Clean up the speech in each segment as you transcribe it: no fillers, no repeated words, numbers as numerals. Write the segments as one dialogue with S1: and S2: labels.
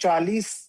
S1: 40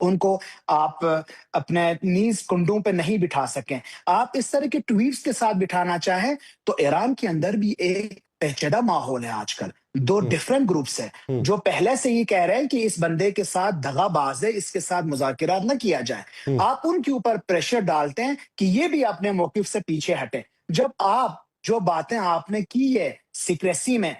S1: ان کو آپ اپنے نیز کنڈوں پہ نہیں بٹھا سکیں. آپ اس طرح کے ٹویٹس کے ساتھ بٹھانا چاہیں تو ایران کے اندر بھی ایک پیچیدہ ماحول ہے آج کل. دو ڈفرنٹ گروپس ہیں جو پہلے سے ہی کہہ رہے ہیں کہ اس بندے کے ساتھ دغا باز ہے, اس کے ساتھ مذاکرات نہ کیا جائے. آپ ان کے اوپر پریشر ڈالتے ہیں کہ یہ بھی اپنے موقف سے پیچھے ہٹیں. جب آپ جو باتیں آپ نے کی ہے سیکریسی میں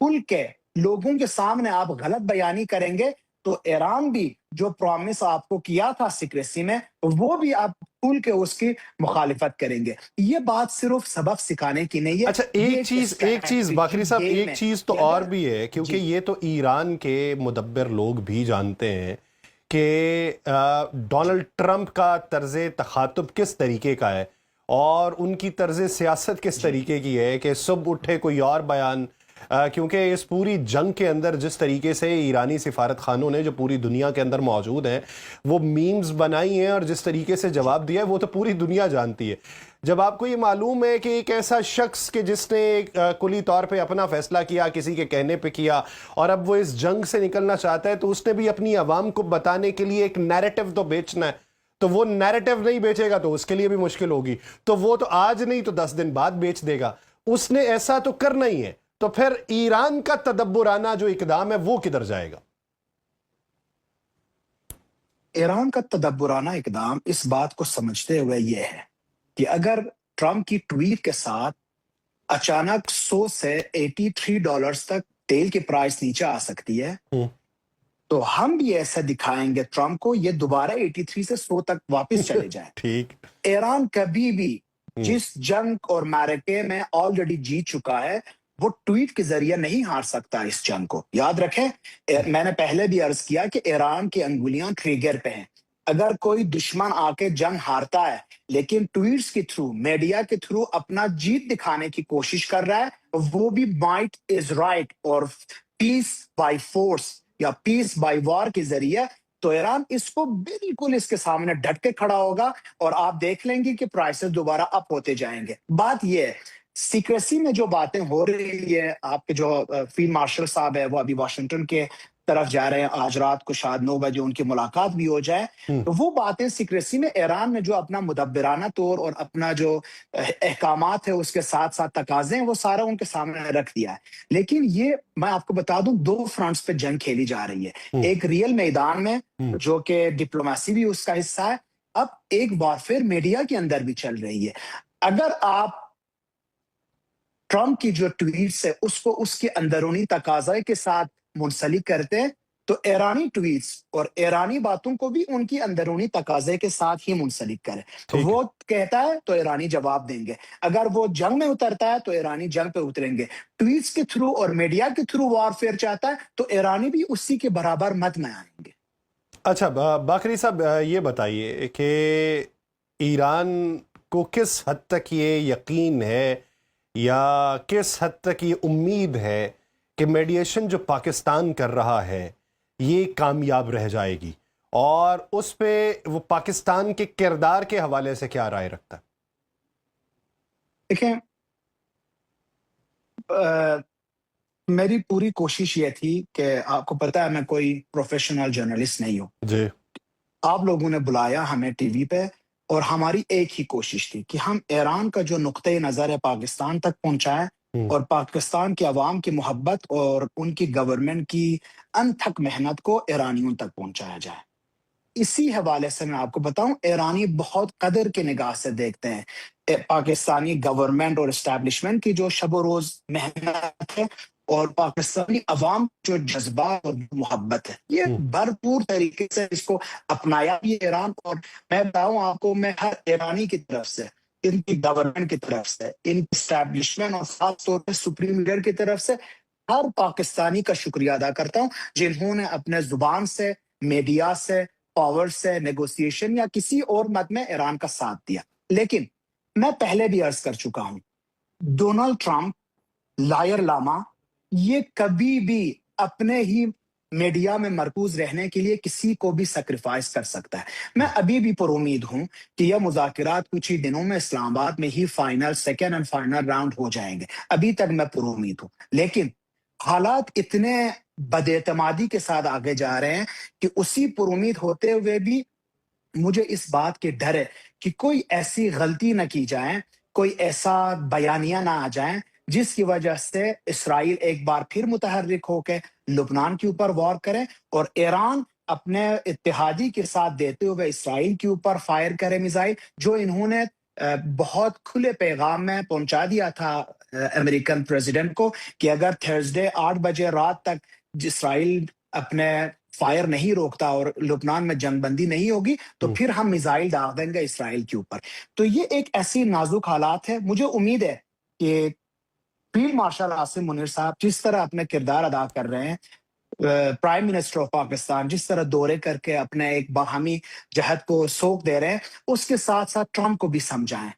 S1: کھل کے لوگوں کے سامنے آپ غلط بیانی کریں گے تو ایران بھی جو پرومس آپ کو کیا تھا سیکریسی میں وہ بھی آپ کھل کے اس کی مخالفت کریں گے. یہ بات صرف سبق سکھانے کی نہیں ہے.
S2: اچھا ایک چیز باقری صاحب, ایک چیز تو اور بھی ہے, کیونکہ یہ تو ایران کے مدبر لوگ بھی جانتے ہیں کہ ڈونلڈ ٹرمپ کا طرز تخاطب کس طریقے کا ہے اور ان کی طرز سیاست کس طریقے کی ہے کہ صبح اٹھے کوئی اور بیان, کیونکہ اس پوری جنگ کے اندر جس طریقے سے ایرانی سفارت خانوں نے جو پوری دنیا کے اندر موجود ہیں وہ میمز بنائی ہیں اور جس طریقے سے جواب دیا ہے وہ تو پوری دنیا جانتی ہے. جب آپ کو یہ معلوم ہے کہ ایک ایسا شخص کہ جس نے کلی طور پہ اپنا فیصلہ کیا کسی کے کہنے پہ کیا اور اب وہ اس جنگ سے نکلنا چاہتا ہے, تو اس نے بھی اپنی عوام کو بتانے کے لیے ایک نیریٹو تو بیچنا ہے, تو وہ نیریٹو نہیں بیچے گا تو اس کے لیے بھی مشکل ہوگی, تو وہ تو آج نہیں تو 10 دن بعد بیچ دے گا. اس نے ایسا تو کرنا ہی ہے, تو پھر ایران کا تدبرانہ جو اقدام ہے وہ کدھر جائے گا؟
S1: ایران کا تدبرانہ اقدام اس بات کو سمجھتے ہوئے یہ ہے کہ اگر ٹرمپ کی ٹویٹ کے ساتھ اچانک 100 سے $83 تک تیل کی پرائس نیچے آ سکتی ہے تو ہم بھی ایسا دکھائیں گے ٹرمپ کو یہ دوبارہ 83 سے 100 تک واپس چلے جائیں.
S2: ٹھیک.
S1: ایران کبھی بھی جس جنگ اور معرکے میں آلریڈی جیت چکا ہے وہ ٹویٹ کے ذریعے نہیں ہار سکتا اس جنگ کو. یاد رکھیں, میں نے پہلے بھی عرض کیا کہ ایران کی انگلیاں ٹریگر پہ ہیں. اگر کوئی دشمن آ کے جنگ ہارتا ہے لیکن ٹویٹس کے تھرو, میڈیا کے تھرو اپنا جیت دکھانے کی کوشش کر رہا ہے, وہ بھی مائٹ از رائٹ اور پیس بائی فورس یا پیس بائی وار کے ذریعے, تو ایران اس کو بالکل اس کے سامنے ڈٹ کے کھڑا ہوگا اور آپ دیکھ لیں گے کہ پرائسز دوبارہ اپ ہوتے جائیں گے. بات یہ ہے سیکریسی میں جو باتیں ہو رہی ہے, آپ کے جو فیلڈ مارشل صاحب ہے وہ ابھی واشنگٹن کے طرف جا رہے ہیں, آج رات کو شاید 9 بجے ان کی ملاقات بھی ہو جائے. تو وہ باتیں سیکریسی میں ایران نے جو اپنا مدبرانہ طور اور اپنا جو احکامات ہے اس کے ساتھ ساتھ تقاضے ہیں وہ سارا ان کے سامنے رکھ دیا ہے. لیکن یہ میں آپ کو بتا دوں 2 فرنٹس پہ جنگ کھیلی جا رہی ہے. ایک ریئل میدان میں جو کہ ڈپلومیسی بھی اس کا حصہ ہے, اب ایک وارفیئر میڈیا کے اندر بھی چل رہی ہے. اگر آپ ٹرمپ کی جو ٹویٹس ہے اس کو اس کے اندرونی تقاضے کے ساتھ منسلک کرتے ہیں تو ایرانی ٹویٹس اور ایرانی باتوں کو بھی ان کی اندرونی تقاضے کے ساتھ ہی منسلک کرے. وہ کہتا ہے تو ایرانی جواب دیں گے, اگر وہ جنگ میں اترتا ہے تو ایرانی جنگ پہ اتریں گے. ٹویٹس کے تھرو اور میڈیا کے تھرو وارفیئر چاہتا ہے تو ایرانی بھی اسی کے برابر مت میں آئیں گے.
S2: اچھا باقری صاحب یہ بتائیے کہ ایران کو کس حد تک یہ یقین ہے یا کس حد تک یہ امید ہے کہ میڈیشن جو پاکستان کر رہا ہے یہ کامیاب رہ جائے گی, اور اس پہ وہ پاکستان کے کردار کے حوالے سے کیا رائے رکھتا ہے؟
S1: دیکھیں, میری پوری کوشش یہ تھی کہ آپ کو پتا ہے میں کوئی پروفیشنل جرنلسٹ نہیں ہوں.
S2: جی.
S1: آپ لوگوں نے بلایا ہمیں ٹی وی پہ اور ہماری ایک ہی کوشش تھی کہ ہم ایران کا جو نقطۂ نظر ہے پاکستان تک پہنچائیں اور پاکستان کی عوام کی محبت اور ان کی گورنمنٹ کی انتھک محنت کو ایرانیوں تک پہنچایا جائے. اسی حوالے سے میں آپ کو بتاؤں, ایرانی بہت قدر کے نگاہ سے دیکھتے ہیں پاکستانی گورنمنٹ اور اسٹیبلشمنٹ کی جو شب و روز محنت ہے اور پاکستانی عوام جو جذبات اور محبت ہے, یہ بھرپور طریقے سے اس کو اپنایا بھی ایران. اور میں بتاؤں آپ کو, میں ہر ایرانی کی طرف سے, ان کی گورنمنٹ کی طرف سے, ان کی اسٹیبلشمنٹ اور خاص طور پہ سپریم لیڈر کی طرف سے ہر پاکستانی کا شکریہ ادا کرتا ہوں جنہوں نے اپنے زبان سے, میڈیا سے, پاور سے, نیگوسیشن یا کسی اور مد میں ایران کا ساتھ دیا. لیکن میں پہلے بھی عرض کر چکا ہوں, ڈونلڈ ٹرمپ لائر لاما یہ کبھی بھی اپنے ہی میڈیا میں مرکوز رہنے کے لیے کسی کو بھی سیکریفائس کر سکتا ہے. میں ابھی بھی پر امید ہوں کہ یہ مذاکرات کچھ ہی دنوں میں اسلام آباد میں ہی final, second and final round ہو جائیں گے. ابھی تک میں پر امید ہوں. لیکن حالات اتنے بداعتمادی کے ساتھ آگے جا رہے ہیں کہ اسی پر امید ہوتے ہوئے بھی مجھے اس بات کے ڈر ہے کہ کوئی ایسی غلطی نہ کی جائے، کوئی ایسا بیانیہ نہ آ جائیں جس کی وجہ سے اسرائیل ایک بار پھر متحرک ہو کے لبنان کے اوپر وار کرے، اور ایران اپنے اتحادی کے ساتھ دیتے ہوئے اسرائیل کے اوپر فائر کرے میزائل، جو انہوں نے بہت کھلے پیغام میں پہنچا دیا تھا امریکن پریزیڈنٹ کو کہ اگر تھرسڈے 8 بجے رات تک اسرائیل اپنے فائر نہیں روکتا اور لبنان میں جنگ بندی نہیں ہوگی تو پھر ہم میزائل داغ دیں گے اسرائیل کے اوپر۔ تو یہ ایک ایسی نازک حالات ہے، مجھے امید ہے کہ فیلڈ مارشل عاصم منیر صاحب جس طرح اپنے کردار ادا کر رہے ہیں، پرائم منسٹر آف پاکستان جس طرح دورے کر کے اپنے ایک باہمی جہد کو سوق دے رہے ہیں، اس کے ساتھ ساتھ ٹرمپ کو بھی سمجھائیں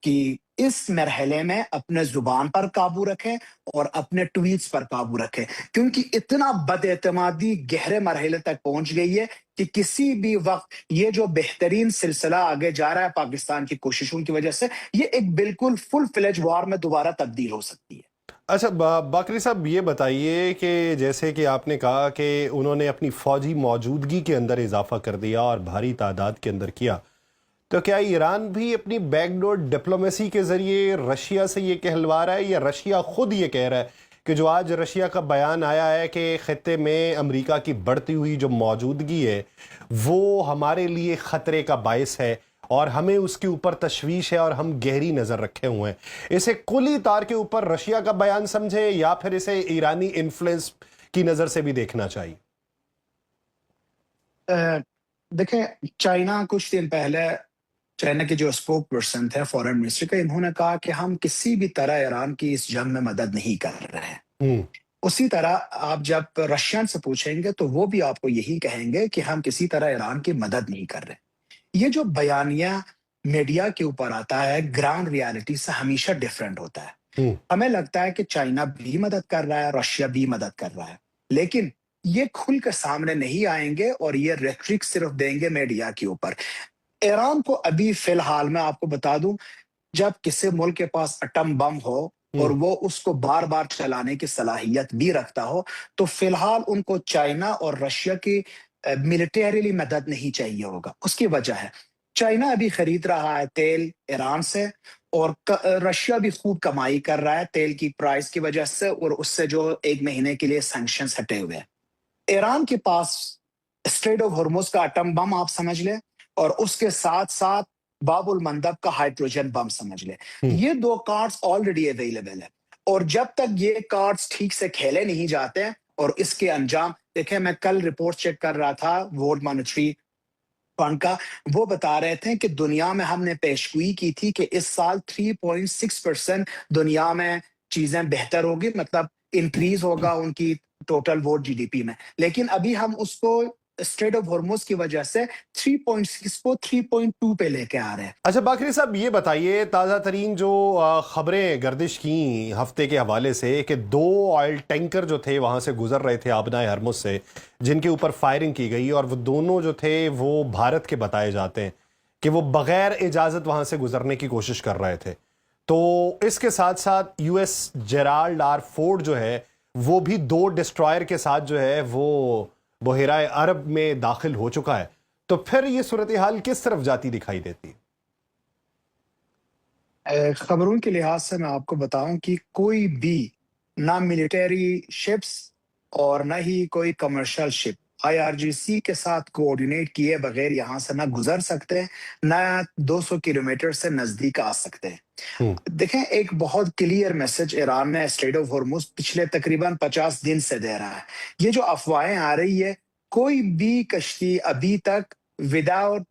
S1: کہ اس مرحلے میں اپنے زبان پر قابو رکھیں اور اپنے ٹویٹس پر قابو رکھیں، کیونکہ اتنا بد اعتمادی گہرے مرحلے تک پہنچ گئی ہے کہ کسی بھی وقت یہ جو بہترین سلسلہ آگے جا رہا ہے پاکستان کی کوششوں کی وجہ سے، یہ ایک بالکل فل فلیج وار میں دوبارہ تبدیل ہو سکتی ہے۔
S2: اچھا باقری صاحب یہ بتائیے کہ جیسے کہ آپ نے کہا کہ انہوں نے اپنی فوجی موجودگی کے اندر اضافہ کر دیا اور بھاری تعداد کے اندر کیا، تو کیا ایران بھی اپنی بیک ڈور ڈپلومیسی کے ذریعے رشیا سے یہ کہلوا رہا ہے، یا رشیا خود یہ کہہ رہا ہے کہ جو آج رشیا کا بیان آیا ہے کہ خطے میں امریکہ کی بڑھتی ہوئی جو موجودگی ہے وہ ہمارے لیے خطرے کا باعث ہے اور ہمیں اس کے اوپر تشویش ہے اور ہم گہری نظر رکھے ہوئے ہیں، اسے کلی طار کے اوپر رشیا کا بیان سمجھے یا پھر اسے ایرانی انفلوئنس کی نظر سے بھی دیکھنا چاہیے؟
S1: دیکھیں، چائنا کچھ دن پہلے، چائنا کے جو اسپوک پرسن تھے فورن منسٹری کا، انہوں نے کہا کہ ہم کسی بھی طرح ایران کی اس جنگ میں مدد نہیں کر رہے ہیں۔
S2: ہوں
S1: اسی طرح آپ جب رشین سے پوچھیں گے تو وہ بھی آپ کو یہی کہیں گے کہ ہم کسی طرح ایران کی مدد نہیں کر رہے۔ یہ جو بیانیہ میڈیا کے اوپر آتا ہے گراؤنڈ ریالٹی سے ہمیشہ ڈیفرنٹ ہوتا ہے۔
S2: ہوں
S1: ہمیں لگتا ہے کہ چائنا بھی مدد کر رہا ہے، رشیا بھی مدد کر رہا ہے، لیکن یہ کھل کے سامنے نہیں آئیں گے اور یہ ریٹرک صرف دیں گے میڈیا کے اوپر۔ ایران کو ابھی فی الحال میں آپ کو بتا دوں، جب کسی ملک کے پاس اٹم بم ہو اور وہ اس کو بار بار چلانے کی صلاحیت بھی رکھتا ہو، تو فی الحال ان کو چائنا اور رشیا کی ملٹریلی مدد نہیں چاہیے ہوگا۔ اس کی وجہ ہے چائنا ابھی خرید رہا ہے تیل ایران سے، اور رشیا بھی خوب کمائی کر رہا ہے تیل کی پرائس کی وجہ سے، اور اس سے جو 1 مہینے کے لیے سینکشنز ہٹے ہوئے ہیں۔ ایران کے پاس اسٹریٹ آف ہرمز کا اٹم بم آپ سمجھ لیں، اور اس کے ساتھ ساتھ باب المندب کا ہائیڈروجن بم سمجھ لیں۔
S2: ہوں
S1: یہ 2 کارڈز آلریڈی اویلیبل ہے، اور جب تک یہ کارڈز ٹھیک سے کھیلے نہیں جاتے ہیں اور اس کے انجام دیکھیں، میں کل رپورٹ چیک کر رہا تھا ورلڈ مانیٹری فنڈ کا، وہ بتا رہے تھے کہ دنیا میں ہم نے پیشگوئی کی تھی کہ اس سال 3.6% دنیا میں چیزیں بہتر ہوگی، مطلب انکریز ہوگا ان کی total world G D P میں، لیکن ابھی ہم اس کو اسٹریٹ آف ہرمز کی وجہ سے 3.6 کو 3.2 پہ لے کے آ رہے ہیں۔
S2: اچھا باقری صاحب یہ بتائیے، تازہ ترین جو خبریں گردش کی ہفتے کے حوالے سے کہ 2 آئل ٹینکر جو تھے وہاں سے گزر رہے تھے آبنائے ہرمز سے، جن کے اوپر فائرنگ کی گئی، اور وہ دونوں جو تھے وہ بھارت کے بتائے جاتے ہیں کہ وہ بغیر اجازت وہاں سے گزرنے کی کوشش کر رہے تھے۔ تو اس کے ساتھ ساتھ U S Gerald R Ford جو ہے وہ بھی 2 ڈسٹرائر کے ساتھ جو ہے وہ بحیرہ عرب میں داخل ہو چکا ہے، تو پھر یہ صورتحال کس طرف جاتی دکھائی دیتی ہے؟
S1: خبروں کے لحاظ سے میں آپ کو بتاؤں کہ کوئی بھی نہ ملٹری شپس اور نہ ہی کوئی کمرشل شپ IRGC کے ساتھ کوآرڈینیٹ کیے بغیر یہاں سے نہ گزر سکتے ہیں، نہ 200 کلومیٹر سے نزدیک آ سکتے ہیں۔
S2: ہوں
S1: دیکھیں، ایک بہت کلیئر میسج ایران نے اسٹریٹ آف ہرمز پچھلے تقریباً 50 دن سے دے رہا ہے۔ یہ جو افواہیں آ رہی ہے، کوئی بھی کشتی ابھی تک without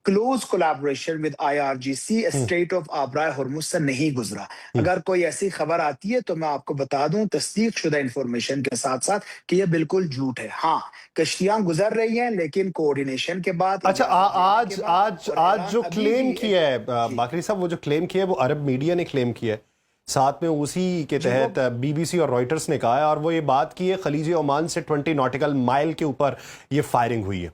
S1: close collaboration with IRGC
S2: ہوں
S1: اسٹریٹ آف آبرائے ہرمز سے نہیں گزرا۔
S2: ہوں
S1: اگر کوئی ایسی خبر آتی ہے تو میں آپ کو بتا دوں تصدیق شدہ انفارمیشن کے ساتھ ساتھ کہ یہ بالکل جھوٹ ہے۔ ہاں، کشتیاں گزر رہی ہیں لیکن کوآرڈینیشن کے بعد،
S2: اچھا
S1: اجازت لینے کے
S2: آج
S1: بعد،
S2: آج
S1: اور
S2: آج
S1: ایران
S2: جو
S1: ابھی بھی
S2: کلیم کیا ہے
S1: جی
S2: باقری صاحب، وہ جو کلیم کیا ہے وہ عرب میڈیا نے کلیم کیا ہے، ساتھ میں اسی کے
S1: جی وہ
S2: تحت BBC اور رائٹرز نے کہا ہے، اور وہ یہ بات کی ہے خلیج عمان سے 20 ناٹیکل مائل کے اوپر یہ فائرنگ ہوئی ہے۔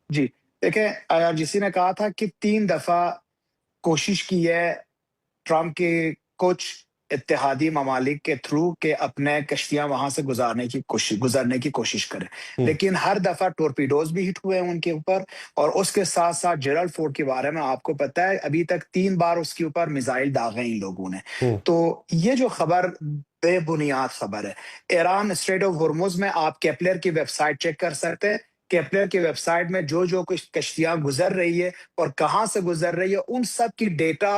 S1: جی دیکھیں، IRGC نے کہا تھا کہ 3 دفعہ کوشش کی ہے ٹرمپ کے کچھ اتحادی ممالک کے تھرو کہ اپنے کشتیاں وہاں سے گزرنے کی کوشش کریں، لیکن ہر دفعہ ٹورپیڈوز بھی ہٹ ہوئے ہیں ان کے اوپر، اور اس کے ساتھ ساتھ جیرل فورٹ کے بارے میں آپ کو پتہ ہے ابھی تک 3 بار اس کے اوپر میزائل داغے ان لوگوں نے۔ تو یہ جو خبر بے بنیاد خبر ہے۔ ایران اسٹریٹ آف ہرمز میں آپ کیپلر کی ویب سائٹ چیک کر سکتے ہیں، کیپلر کی ویب سائٹ میں جو کچھ کشتیاں گزر رہی ہے اور کہاں سے گزر رہی ہے ان سب کی ڈیٹا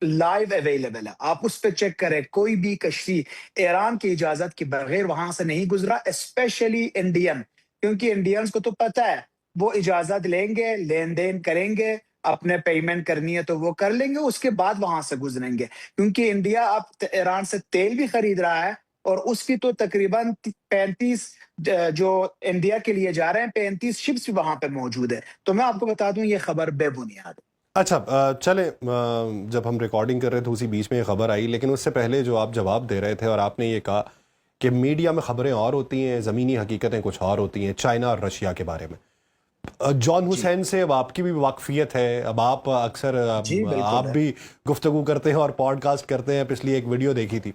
S1: لائیو اویلیبل ہے، آپ اس پہ چیک کریں۔ کوئی بھی کشتی ایران کی اجازت کے بغیر وہاں سے نہیں گزرا، اسپیشلی انڈین، کیونکہ انڈینز کو تو پتہ ہے وہ اجازت لیں گے، لین دین کریں گے، اپنے پیمنٹ کرنی ہے تو وہ کر لیں گے، اس کے بعد وہاں سے گزریں گے، کیونکہ انڈیا اب ایران سے تیل بھی خرید رہا ہے، اور اس کی تو تقریباً 35 جو انڈیا کے لیے جا رہے ہیں 35 شپس بھی وہاں پہ موجود ہے۔ تو میں آپ کو بتا دوں یہ خبر بے بنیاد ہے۔
S2: اچھا چلیں، جب ہم ریکارڈنگ کر رہے تھے اسی بیچ میں یہ خبر آئی، لیکن اس سے پہلے جو آپ جواب دے رہے تھے اور آپ نے یہ کہا کہ میڈیا میں خبریں اور ہوتی ہیں، زمینی حقیقتیں کچھ اور ہوتی ہیں، چائنا اور رشیا کے بارے میں۔ جان
S1: جی
S2: حسین سے اب آپ کی بھی واقفیت ہے، اب آپ اکثر
S1: جی
S2: آپ
S1: بالکل ہے۔
S2: بھی گفتگو کرتے ہیں اور پوڈ کاسٹ کرتے ہیں، پچھلی ایک ویڈیو دیکھی تھی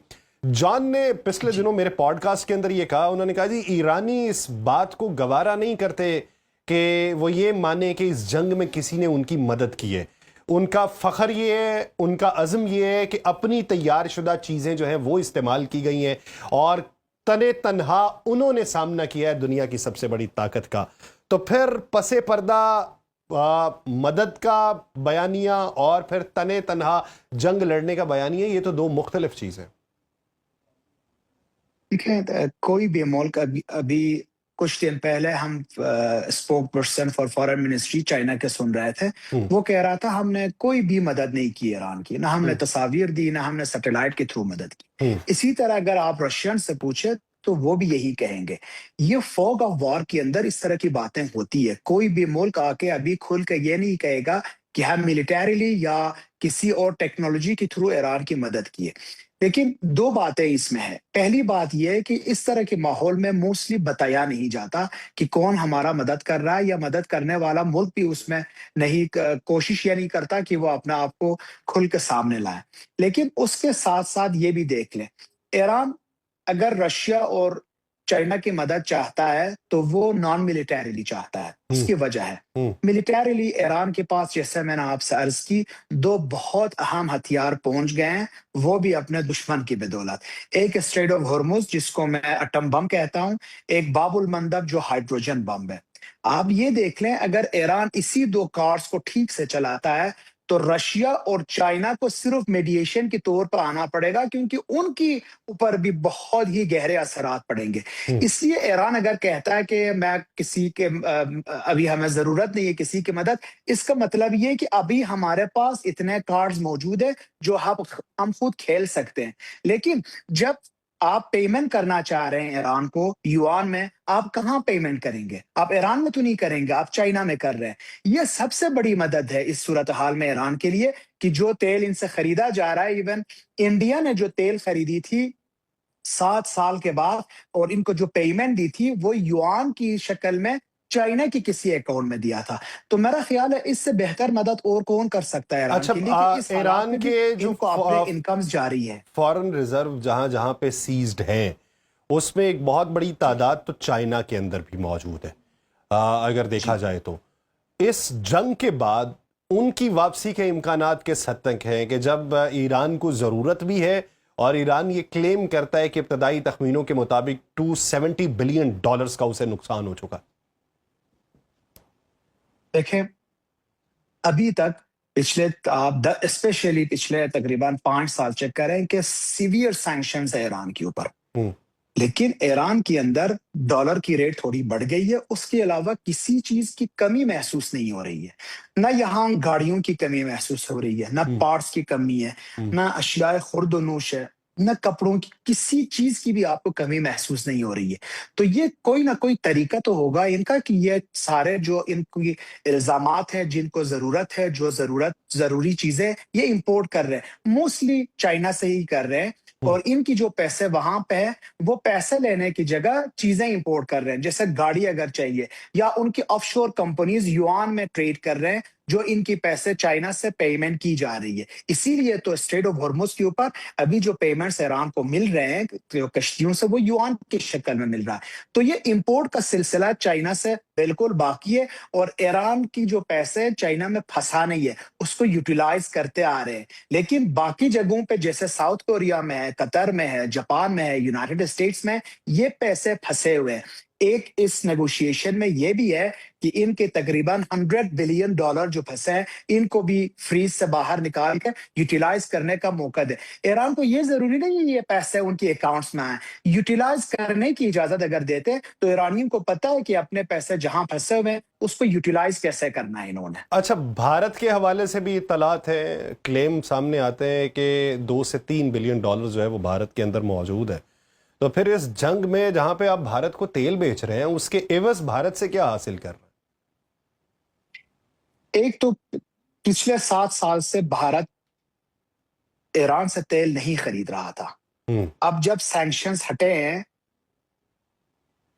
S2: جان نے پچھلے
S1: جی
S2: دنوں میرے پوڈ کاسٹ کے اندر یہ کہا، انہوں نے کہا جی ایرانی اس بات کو گوارا نہیں کرتے کہ وہ یہ مانے کہ اس جنگ میں کسی نے ان کی مدد کی ہے، ان کا فخر یہ ہے، ان کا عزم یہ ہے کہ اپنی تیار شدہ چیزیں جو ہیں وہ استعمال کی گئی ہیں اور تنے تنہا انہوں نے سامنا کیا ہے دنیا کی سب سے بڑی طاقت کا۔ تو پھر پس پردہ مدد کا بیانیہ اور پھر تنے تنہا جنگ لڑنے کا بیانیہ، یہ تو دو مختلف چیزیں۔
S1: دیکھیں کوئی بھی ملک ابھی کچھ دن پہلے ہم spoke person for foreign ministry China کے سن رہے تھے، وہ کہہ رہا تھا ہم نے کوئی بھی مدد نہیں کی ایران کی، نہ ہم نے تصاویر دی، نہ ہم نے سیٹلائٹ کے تھرو مدد کی۔ اسی طرح اگر آپ رشین سے پوچھیں تو وہ بھی یہی کہیں گے۔ یہ فوگ آف وار کے اندر اس طرح کی باتیں ہوتی ہے، کوئی بھی ملک آ کے ابھی کھل کے یہ نہیں کہے گا کہ ہم ملیٹریلی یا کسی اور ٹیکنالوجی کے تھرو ایران کی مدد کیے۔ لیکن 2 باتیں اس میں ہے۔ پہلی بات یہ ہے کہ اس طرح کے ماحول میں موسٹلی بتایا نہیں جاتا کہ کون ہمارا مدد کر رہا ہے، یا مدد کرنے والا ملک بھی اس میں نہیں کوشش یہ نہیں کرتا کہ وہ اپنا آپ کو کھل کے سامنے لائے۔ لیکن اس کے ساتھ ساتھ یہ بھی دیکھ لیں، ایران اگر رشیا اور چائنا کی مدد چاہتا ہے تو وہ نان ملیٹریلی چاہتا ہے، اس کی وجہ ہے ملیٹریلی ایران کے پاس، جیسے میں نے آپ سے عرض کی، 2 بہت اہم ہتھیار پہنچ گئے ہیں، وہ بھی اپنے دشمن کی بدولت۔ ایک اسٹریٹ آف ہرمز جس کو میں اٹم بم کہتا ہوں، ایک باب المندب جو ہائیڈروجن بم ہے۔ آپ یہ دیکھ لیں اگر ایران اسی 2 کارڈز کو ٹھیک سے چلاتا ہے تو رشیا اور چائنا کو صرف میڈیشن کے طور پر آنا پڑے گا، کیونکہ ان کی اوپر بھی بہت ہی گہرے اثرات پڑیں گے۔ اس لیے ایران اگر کہتا ہے کہ میں کسی کے ابھی ہمیں ضرورت نہیں ہے کسی کی مدد، اس کا مطلب یہ کہ ابھی ہمارے پاس اتنے کارڈز موجود ہیں جو ہم خود کھیل سکتے ہیں۔ لیکن جب آپ پیمنٹ کرنا چاہ رہے ہیں ایران کو یوان میں، آپ کہاں پیمنٹ کریں گے؟ آپ ایران میں تو نہیں کریں گے، آپ چائنا میں کر رہے ہیں۔ یہ سب سے بڑی مدد ہے اس صورتحال میں ایران کے لیے، کہ جو تیل ان سے خریدا جا رہا ہے، ایون انڈیا نے جو تیل خریدی تھی 7 سال کے بعد اور ان کو جو پیمنٹ دی تھی وہ یوان کی شکل میں چائنا کی کسی اکاؤنٹ میں دیا تھا۔ تو میرا خیال ہے اس سے بہتر مدد اور کون کر سکتا ہے ایران
S2: اچھا
S1: کے لیے، کہ اس حالات
S2: ایران
S1: میں بھی
S2: کے جو
S1: ان کو اپنے انکمز جاری ہے۔
S2: فارن ریزرو جہاں جہاں پہ سیزڈ ہیں اس میں ایک بہت بڑی تعداد تو چائنا کے اندر بھی موجود ہے، اگر دیکھا جائے تو اس جنگ کے بعد ان کی واپسی کے امکانات کس حد تک ہیں، کہ جب ایران کو ضرورت بھی ہے اور ایران یہ کلیم کرتا ہے کہ ابتدائی تخمینوں کے مطابق $270 بلین کا اسے نقصان ہو چکا۔
S1: دیکھیں ابھی تک پچھلے آپ اسپیشلی پچھلے تقریباً 5 سال چیک کریں کہ سیویئر سینکشنز ہے ایران کے اوپر، لیکن ایران کے اندر ڈالر کی ریٹ تھوڑی بڑھ گئی ہے، اس کے علاوہ کسی چیز کی کمی محسوس نہیں ہو رہی ہے۔ نہ یہاں گاڑیوں کی کمی محسوس ہو رہی ہے، نہ پارٹس کی کمی ہے، نہ اشیاء خرد و نوش ہے، نہ کپڑوں کی، کسی چیز کی بھی آپ کو کمی محسوس نہیں ہو رہی ہے۔ تو یہ کوئی نہ کوئی طریقہ تو ہوگا ان کا کہ یہ سارے جو ان کی الزامات ہیں، جن کو ضرورت ہے، جو ضروری چیزیں یہ امپورٹ کر رہے ہیں، موسٹلی چائنا سے ہی کر رہے ہیں، اور ان کی جو پیسے وہاں پہ ہیں وہ پیسے لینے کی جگہ چیزیں امپورٹ کر رہے ہیں، جیسے گاڑی اگر چاہیے، یا ان کی آف شور کمپنیز یوان میں ٹریڈ کر رہے ہیں جو ان کی پیسے چائنا سے پیمنٹ کی جا رہی ہے. اسی لیے تو اسٹریٹ آف ہرمز کے اوپر ابھی جو پیمنٹس ایران کو مل رہے ہیں کشتیوں سے، وہ یوان کی شکل میں مل رہا ہے. تو یہ امپورٹ کا سلسلہ چائنا سے بالکل باقی ہے، اور ایران کی جو پیسے چائنا میں پھنسا نہیں ہے، اس کو یوٹیلائز کرتے آ رہے ہیں. لیکن باقی جگہوں پہ جیسے ساؤتھ کوریا میں ہے، قطر میں ہے، جاپان میں ہے، یونائٹڈ اسٹیٹس میں یہ پیسے پھنسے ہوئے ہیں. ایک اس نیگوشیشن میں یہ بھی ہے کہ ان کے تقریباً $100 بلین جو پھنسے ہیں، ان کو بھی فریز سے باہر نکال کے یوٹیلائز کرنے کا موقع دے. ایران کو یہ ضروری نہیں ہے یہ پیسے ان کے اکاؤنٹس میں آئیں. یوٹیلائز کرنے کی اجازت اگر دیتے تو ایرانیوں کو پتہ ہے کہ اپنے پیسے جہاں پھنسے ہوئے ہیں اس کو یوٹیلائز کیسے کرنا ہے انہوں نے.
S2: اچھا، بھارت کے حوالے سے بھی اطلاعات ہے، کلیم سامنے آتے ہیں کہ $2 سے $3 بلین جو ہے وہ بھارت کے اندر موجود ہے. تو پھر اس جنگ میں جہاں پہ آپ بھارت کو تیل بیچ رہے ہیں، اس کے عوض بھارت سے کیا حاصل کر رہے
S1: ایک تو پچھلے 7 سال سے بھارت ایران سے تیل نہیں خرید رہا تھا.
S2: ہیں؟
S1: اب جب سینکشنز ہٹے ہیں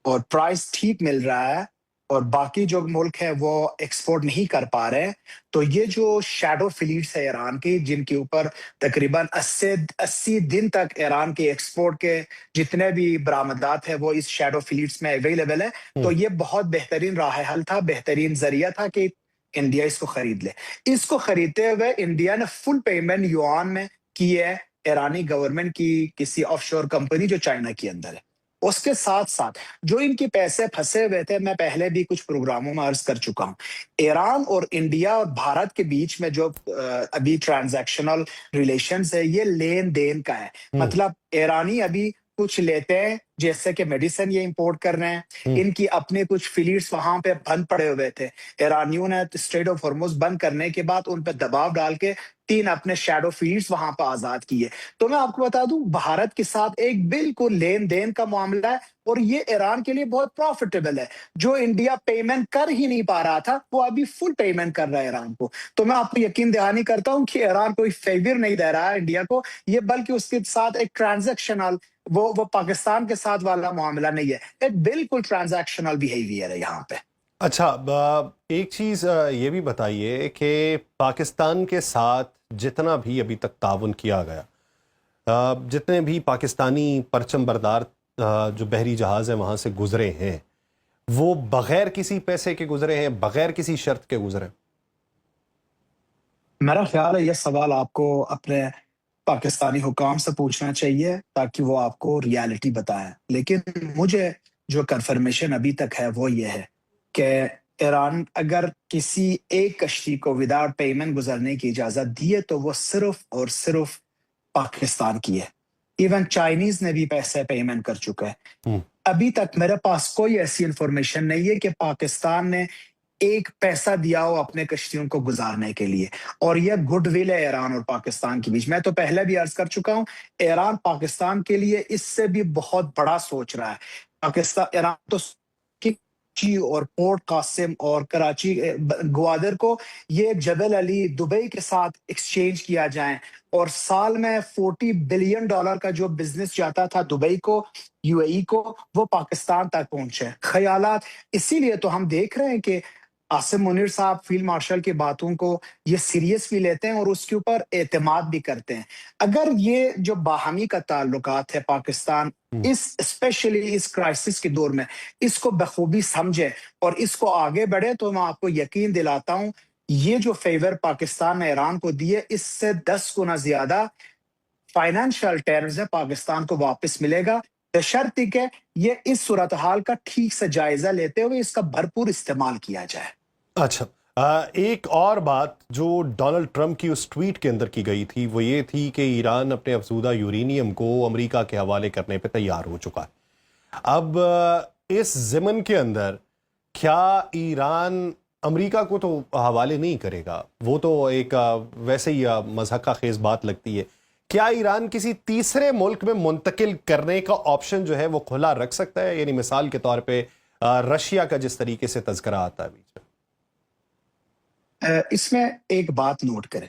S1: اور پرائس ٹھیک مل رہا ہے اور باقی جو ملک ہے وہ ایکسپورٹ نہیں کر پا رہے، تو یہ جو شیڈو فلیٹس ہے ایران کی، جن کے اوپر تقریباً 80 دن تک ایران کے ایکسپورٹ کے جتنے بھی برآمدات ہیں وہ اس شیڈو فلیٹس میں اویلیبل ہے. تو یہ بہت بہترین راہ حل تھا، بہترین ذریعہ تھا کہ انڈیا اس کو خرید لے. اس کو خریدتے ہوئے انڈیا نے فل پیمنٹ یوان میں کی ہے ایرانی گورنمنٹ کی کسی آف شور کمپنی جو چائنا کے اندر ہے. اس کے ساتھ ساتھ جو ان کے پیسے پھنسے ہوئے تھے، میں پہلے بھی کچھ پروگراموں میں عرض کر چکا ہوں، ایران اور انڈیا اور بھارت کے بیچ میں جو ابھی ٹرانزیکشنل ریلیشنز ہے، یہ لین دین کا ہے. مطلب ایرانی ابھی کچھ لیتے ہیں، جیسے کہ میڈیسن یہ امپورٹ کر رہے ہیں، ان کی اپنے کچھ فلیٹس وہاں پہ بند پڑے ہوئے تھے. ایرانیوں نے اسٹریٹ آف ہرمز بند کرنے کے بعد ان پہ دباؤ ڈال کے 3 اپنے شیڈو فلیٹس وہاں پہ آزاد کیے. تو میں آپ کو بتا دوں، بھارت کے ساتھ ایک بالکل لین دین کا معاملہ ہے، اور یہ ایران کے لیے بہت پروفیٹیبل ہے. جو انڈیا پیمنٹ کر ہی نہیں پا رہا تھا، وہ ابھی فل پیمنٹ کر رہا ہے ایران کو. تو میں آپ کو یقین دہانی کرتا ہوں کہ ایران کوئی فیور نہیں دے رہا ہے انڈیا کو، یہ بلکہ اس کے ساتھ ایک ٹرانزیکشنل، وہ پاکستان کے ساتھ والا معاملہ نہیں ہے، ایک بالکل ٹرانزیکشنل بیہیویئر ہے یہاں پہ.
S2: اچھا، ایک چیز یہ بھی بتائیے کہ پاکستان کے ساتھ جتنا بھی ابھی تک تعاون کیا گیا، جتنے بھی پاکستانی پرچم بردار جو بحری جہاز ہیں وہاں سے گزرے ہیں، وہ بغیر کسی پیسے کے گزرے ہیں، بغیر کسی شرط کے گزرے؟
S1: میرا خیال ہے یہ سوال آپ کو اپنے پاکستانی حکام سے پوچھنا چاہیے تاکہ وہ آپ کو ریالٹی بتائیں. لیکن مجھے جو کنفرمیشن ابھی تک ہے وہ یہ ہے کہ ایران اگر کسی ایک کشتی کو وداؤٹ پیمنٹ گزرنے کی اجازت دی ہے تو وہ صرف اور صرف پاکستان کی ہے. ایون چائنیز نے بھی پیسے پیمنٹ کر چکا ہے. ابھی تک میرے پاس کوئی ایسی انفارمیشن نہیں ہے کہ پاکستان نے ایک پیسہ دیا ہو اپنے کشتیوں کو گزارنے کے لیے. اور یہ گڈ ول ہے ایران اور پاکستان کے بیچ. میں تو پہلے بھی عرض کر چکا ہوں، ایران پاکستان کے لیے اس سے بھی بہت بڑا سوچ رہا ہے. ایران تو کراچی اور پورٹ قاسم اور کراچی گوادر کو یہ جبل علی دبئی کے ساتھ ایکسچینج کیا جائیں، اور سال میں $40 بلین کا جو بزنس جاتا تھا دبئی کو، یو اے ای کو، وہ پاکستان تک پہنچے. خیالات اسی لیے تو ہم دیکھ رہے ہیں کہ عاصم منیر صاحب فیلڈ مارشل کی باتوں کو یہ سیریس بھی لیتے ہیں اور اس کے اوپر اعتماد بھی کرتے ہیں. اگر یہ جو باہمی کا تعلقات ہے پاکستان اسپیشلی اس کرائسس کے دور میں اس کو بخوبی سمجھے اور اس کو آگے بڑھے، تو میں آپ کو یقین دلاتا ہوں یہ جو فیور پاکستان نے ایران کو دیے، اس سے 10 گنا زیادہ فائنینشیل ٹرمز ہے پاکستان کو واپس ملے گا، بشرطی کہ یہ اس صورتحال کا ٹھیک سے جائزہ لیتے ہوئے اس کا بھرپور استعمال کیا جائے.
S2: اچھا، ایک اور بات جو ڈونلڈ ٹرمپ کی اس ٹویٹ کے اندر کی گئی تھی وہ یہ تھی کہ ایران اپنے افزودہ یورینیم کو امریکہ کے حوالے کرنے پہ تیار ہو چکا ہے. اب اس ضمن کے اندر کیا ایران امریکہ کو تو حوالے نہیں کرے گا، وہ تو ایک ویسے ہی مضحکہ خیز بات لگتی ہے، کیا ایران کسی تیسرے ملک میں منتقل کرنے کا آپشن جو ہے وہ کھلا رکھ سکتا ہے؟ یعنی مثال کے طور پہ رشیا کا جس طریقے سے تذکرہ آتا ہے بیچ میں.
S1: اس میں ایک بات نوٹ کریں،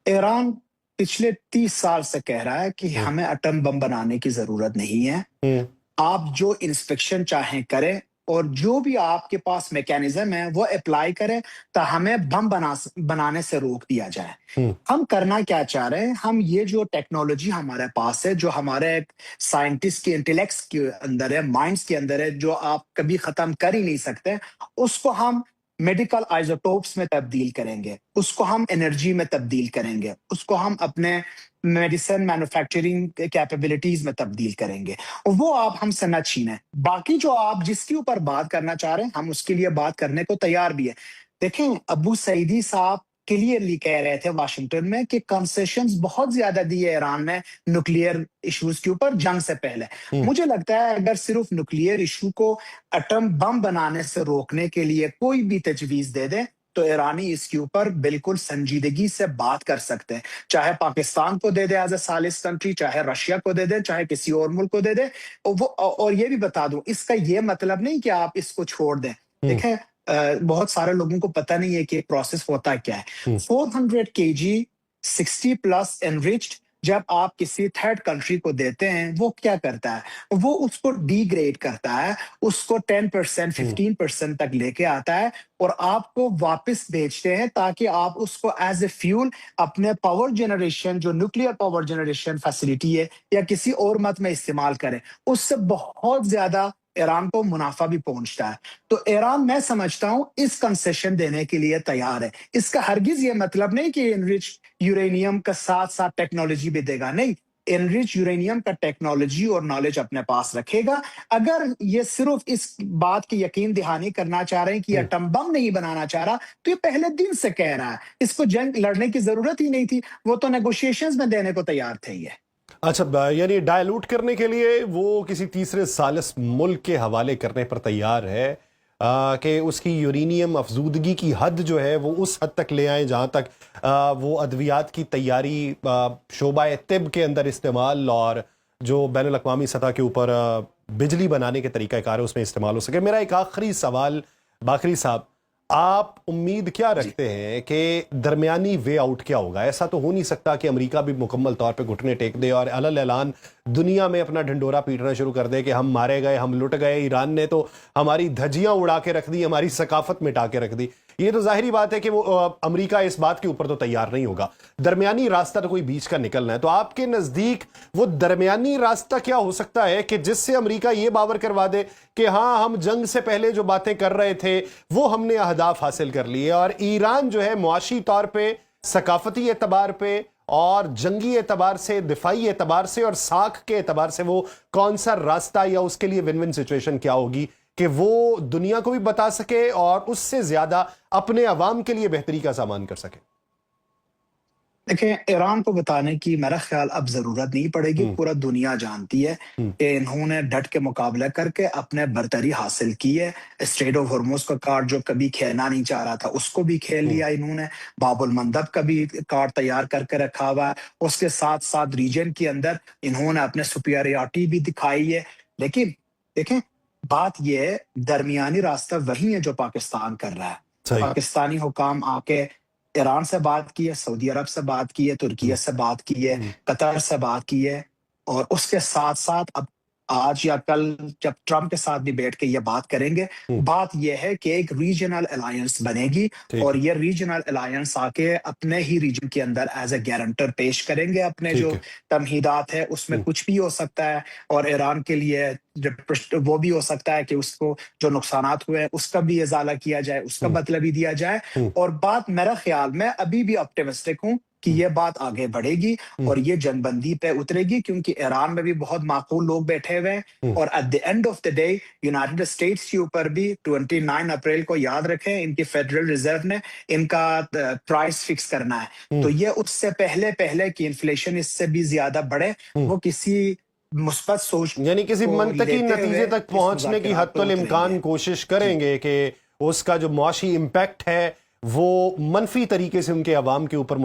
S1: ایران پچھلے 30 سال سے کہہ رہا ہے کہ ہمیں ایٹم بم بنانے کی ضرورت نہیں ہے، آپ جو انسپیکشن چاہیں کریں، اور جو بھی آپ کے پاس میکینزم ہے وہ اپلائی کریں تا ہمیں بم بنانے سے روک دیا جائے۔ ہم کرنا کیا چاہ رہے ہیں؟ ہم یہ جو ٹیکنالوجی ہمارے پاس ہے، جو ہمارے سائنٹسٹ کے انٹیلیکٹس کے اندر ہے، مائنڈس کے اندر ہے، جو آپ کبھی ختم کر ہی نہیں سکتے، اس کو ہم میڈیکل آئزوٹوپس میں تبدیل کریں گے، اس کو ہم انرجی میں تبدیل کریں گے، اس کو ہم اپنے میڈیسن مینوفیکچرنگ کیپیبلٹیز میں تبدیل کریں گے۔ وہ آپ ہم سے نہ چھینیں۔ باقی جو آپ جس کے اوپر بات کرنا چاہ رہے ہیں، ہم اس کے لیے بات کرنے کو تیار بھی ہے۔ دیکھیں، ابو سعیدی صاحب کلیئرلی کہہ رہے تھے واشنگٹن میں کہ کنسیشنز بہت زیادہ دیے ایران نے نیوکلیئر ایشوز کے اوپر جنگ سے پہلے۔ مجھے لگتا ہے اگر صرف نیوکلیئر ایشو کو ایٹم بم بنانے سے روکنے کے لیے کوئی بھی تجویز دے دے تو ایرانی اس کے اوپر بالکل سنجیدگی سے بات کر سکتے ہیں، چاہے پاکستان کو دے دے ایز اے ثالث کنٹری، چاہے رشیا کو دے دے، چاہے کسی اور ملک کو دے دے۔ اور یہ بھی بتا دوں، اس کا یہ مطلب نہیں کہ آپ اس کو چھوڑ دیں۔ دیکھیں، بہت سارے لوگوں کو پتہ نہیں ہے کہ پروسیس ہوتا کیا ہے۔ 400 kg 60 پلس انریچڈ جب آپ کسی تھرڈ کنٹری کو دیتے ہیں، وہ کیا کرتا ہے؟ وہ اس کو ڈی گریڈ کرتا ہے، اس کو 10% 15% تک لے کے آتا ہے اور آپ کو واپس بیچتے ہیں تاکہ آپ اس کو ایز اے فیول اپنے پاور جنریشن، جو نیوکلیئر پاور جنریشن فیسلٹی ہے یا کسی اور مت میں استعمال کریں۔ اس سے بہت زیادہ ایران کو منافع بھی پہنچتا ہے۔ تو ایران، میں سمجھتا ہوں، اس کنسیشن دینے کے لیے تیار ہے۔ اس کا ہرگز یہ مطلب نہیں کہ انرچ یورینیم کا ساتھ ساتھ ٹیکنالوجی بھی دے گا، نہیں۔ انرچ یورینیم کا ٹیکنالوجی اور نالج اپنے پاس رکھے گا۔ اگر یہ صرف اس بات کی یقین دہانی کرنا چاہ رہے ہیں کہ یہ ایٹم بم نہیں بنانا چاہ رہا، تو یہ پہلے دن سے کہہ رہا ہے، اس کو جنگ لڑنے کی ضرورت ہی نہیں تھی، وہ تو نیگوشیشنز میں دینے کو تیار تھے یہ۔
S2: اچھا، یعنی ڈائلوٹ کرنے کے لیے وہ کسی تیسرے ثالث ملک کے حوالے کرنے پر تیار ہے کہ اس کی یورینیم افزودگی کی حد جو ہے وہ اس حد تک لے آئیں جہاں تک وہ ادویات کی تیاری، شعبہ طب کے اندر استعمال اور جو بین الاقوامی سطح کے اوپر بجلی بنانے کے طریقہ کار ہے اس میں استعمال ہو سکے۔ میرا ایک آخری سوال باقری صاحب، آپ امید کیا رکھتے ہیں کہ درمیانی وے آؤٹ کیا ہوگا؟ ایسا تو ہو نہیں سکتا کہ امریکہ بھی مکمل طور پہ گھٹنے ٹیک دے اور علل اعلان دنیا میں اپنا ڈھنڈورا پیٹنا شروع کر دے کہ ہم مارے گئے، ہم لٹ گئے، ایران نے تو ہماری دھجیاں اڑا کے رکھ دی، ہماری ثقافت مٹا کے رکھ دی۔ یہ تو ظاہری بات ہے کہ وہ امریکہ اس بات کے اوپر تو تیار نہیں ہوگا۔ درمیانی راستہ تو کوئی بیچ کا نکلنا ہے، تو آپ کے نزدیک وہ درمیانی راستہ کیا ہو سکتا ہے کہ جس سے امریکہ یہ باور کروا دے کہ ہاں، ہم جنگ سے پہلے جو باتیں کر رہے تھے وہ ہم نے اہداف حاصل کر لیے، اور ایران جو ہے معاشی طور پہ، ثقافتی اعتبار پہ اور جنگی اعتبار سے، دفاعی اعتبار سے اور ساکھ کے اعتبار سے وہ کون سا راستہ یا اس کے لیے ون ون سچویشن کیا ہوگی کہ وہ دنیا کو بھی بتا سکے اور اس سے زیادہ اپنے عوام کے لیے بہتری کا سامان کر سکے؟
S1: دیکھیں، ایران کو بتانے کی میرا خیال اب ضرورت نہیں پڑے گی۔ پورا دنیا جانتی ہے کہ انہوں نے ڈٹ کے مقابلہ کر کے اپنے برتری حاصل کی ہے۔ اسٹریٹ آف ہرمز کا کارڈ جو کبھی کھیلنا نہیں چاہ رہا تھا، اس کو بھی کھیل لیا انہوں نے۔ باب المندب کا بھی کارڈ تیار کر کے رکھا ہوا ہے۔ اس کے ساتھ ساتھ ریجن کے اندر انہوں نے اپنے سپیریورٹی بھی دکھائی ہے۔ لیکن دیکھیں، بات یہ ہے، درمیانی راستہ وہی ہے جو پاکستان کر رہا ہے۔ پاکستانی حکام آ کے ایران سے بات کی ہے، سعودی عرب سے بات کی ہے، ترکیہ سے بات کی ہے، قطر سے بات کی ہے، اور اس کے ساتھ ساتھ اب آج یا کل جب ٹرمپ کے ساتھ بھی بیٹھ کے یہ بات کریں گے، بات یہ ہے کہ ایک ریجنل الائنس بنے گی، اور یہ ریجنل الائنس آ کے اپنے ہی ریجن کے اندر ایز اے گارنٹر پیش کریں گے اپنے جو تمہیدات ہے۔ اس میں کچھ بھی ہو سکتا ہے، اور ایران کے لیے وہ بھی ہو سکتا ہے کہ اس کو جو نقصانات ہوئے ہیں اس کا بھی ازالہ کیا جائے، اس کا بدلہ بھی دیا جائے۔ اور بات میرا خیال میں ابھی بھی آپٹیمسٹک ہوں کہ یہ بات آگے بڑھے گی اور یہ جنگ بندی پہ اترے گی، کیونکہ ایران میں بھی بہت معقول لوگ بیٹھے ہوئے ہیں، اور at the end of the day United States کے اوپر بھی 29 اپریل کو یاد رکھیں، ان کی فیڈرل ریزرو نے ان کا پرائس فکس کرنا ہے۔ تو یہ اس سے پہلے کہ انفلیشن اس سے بھی زیادہ بڑھے، وہ کسی مثبت سوچ،
S2: یعنی کسی منطقی نتیجے تک پہنچنے کی حتی الامکان کوشش کریں گے کہ اس کا جو معاشی امپیکٹ ہے وہ منفی طریقے سے ان کے عوام کے اوپر